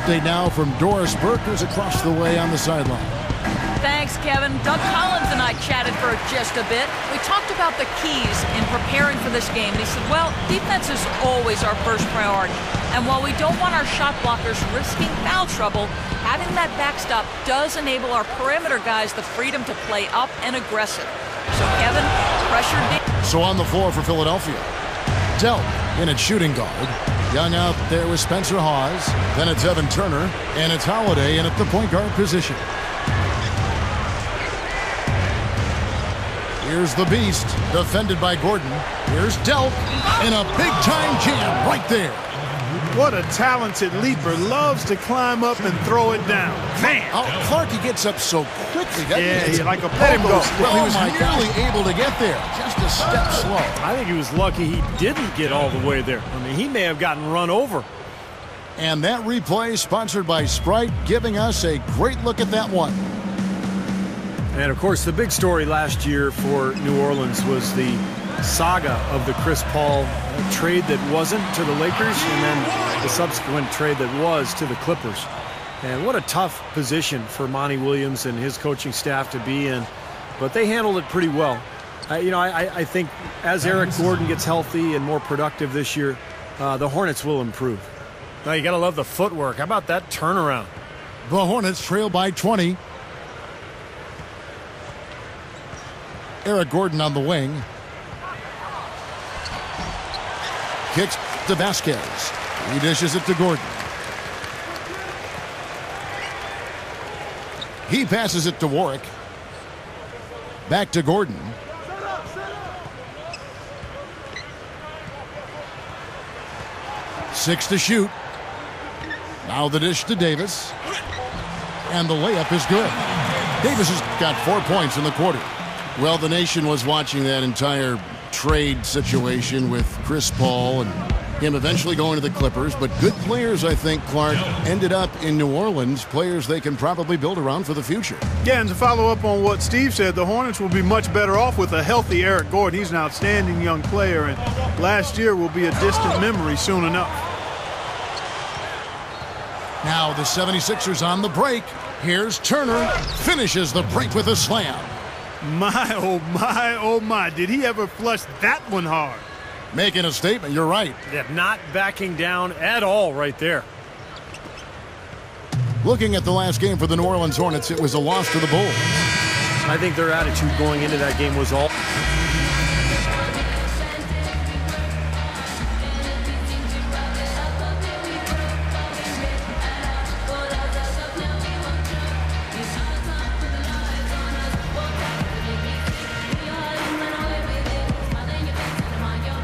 update now from Doris Burke, who's across the way on the sideline. Thanks, Kevin. Doug Collins and I chatted for just a bit. We talked about the keys in preparing for this game, and he said, well, defense is always our first priority. And while we don't want our shot blockers risking foul trouble, having that backstop does enable our perimeter guys the freedom to play up and aggressive. So, Kevin, pressure deep. So on the floor for Philadelphia, Delp in at shooting guard. Young out there with Spencer Hawes. Then it's Evan Turner, and it's Holiday in at the point guard position. Here's the Beast, defended by Gordon. Here's Delp, and a big-time jam right there. What a talented leaper. Loves to climb up and throw it down. Man! Oh, Clark, he gets up so quickly, doesn't he? Yeah, like a pogo stick. Well, he was nearly able to get there. Just a step slow. I think he was lucky he didn't get all the way there. I mean, he may have gotten run over. And that replay sponsored by Sprite, giving us a great look at that one. And, of course, the big story last year for New Orleans was the saga of the Chris Paul trade that wasn't to the Lakers and then the subsequent trade that was to the Clippers. And what a tough position for Monty Williams and his coaching staff to be in. But they handled it pretty well. I think as Eric Gordon gets healthy and more productive this year, the Hornets will improve. Now you got to love the footwork. How about that turnaround? The Hornets trail by 20. Eric Gordon on the wing. Kicks to Vasquez. He dishes it to Gordon. He passes it to Warwick. Back to Gordon. Six to shoot. Now the dish to Davis. And the layup is good. Davis has got 4 points in the quarter. Well, the nation was watching that entire trade situation with Chris Paul and him eventually going to the Clippers. But good players, I think, Clark, ended up in New Orleans, players they can probably build around for the future. Yeah, and to follow up on what Steve said, the Hornets will be much better off with a healthy Eric Gordon. He's an outstanding young player, and last year will be a distant memory soon enough. Now the 76ers on the break. Here's Turner. Finishes the break with a slam. My, oh my, oh my. Did he ever flush that one hard? Making a statement, you're right. Yeah, not backing down at all right there. Looking at the last game for the New Orleans Hornets, it was a loss to the Bulls. I think their attitude going into that game was all...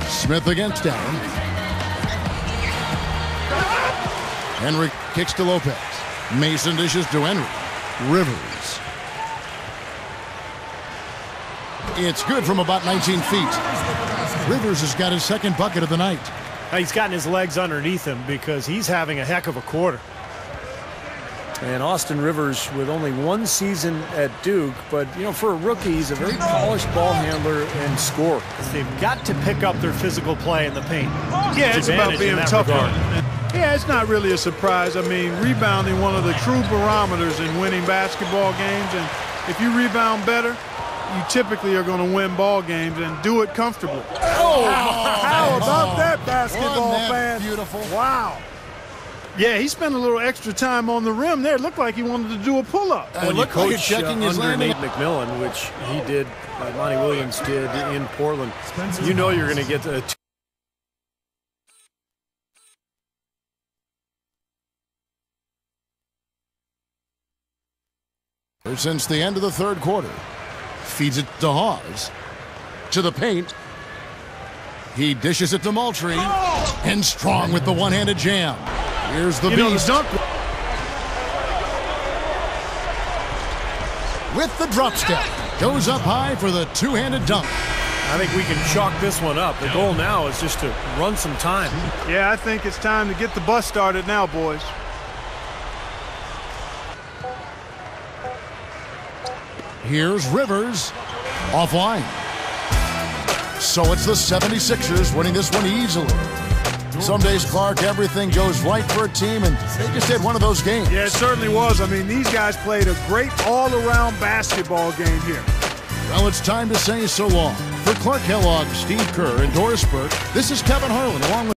Smith against Allen. Henry kicks to Lopez. Mason dishes to Henry. Rivers. It's good from about 19 feet. Rivers has got his second bucket of the night. He's gotten his legs underneath him because he's having a heck of a quarter. And Austin Rivers with only one season at Duke, but, you know, for a rookie, he's a very polished ball handler and scorer. They've got to pick up their physical play in the paint. Yeah, it's about being tougher. Yeah, it's not really a surprise. I mean, rebounding one of the true barometers in winning basketball games, and if you rebound better, you typically are going to win ball games and do it comfortably. Oh, how about that, basketball fan? Beautiful. Wow. Yeah, he spent a little extra time on the rim there. It looked like he wanted to do a pull-up. When you coach under Nate McMillan, which he did, Monty Williams did in Portland, you know you're going to get a... Since the end of the third quarter. Feeds it to Hawes. To the paint. He dishes it to Moultrie. And Strong with the one-handed jam. Here's the Beast. With the drop step. Goes up high for the two-handed dunk. I think we can chalk this one up. The goal now is just to run some time. Yeah, I think it's time to get the bus started now, boys. Here's Rivers. Offline. So it's the 76ers winning this one easily. Some days, Clark, everything goes right for a team, and they just had one of those games. Yeah, it certainly was. I mean, these guys played a great all-around basketball game here. Well, it's time to say so long. For Clark Kellogg, Steve Kerr, and Doris Burke, this is Kevin Harlan along with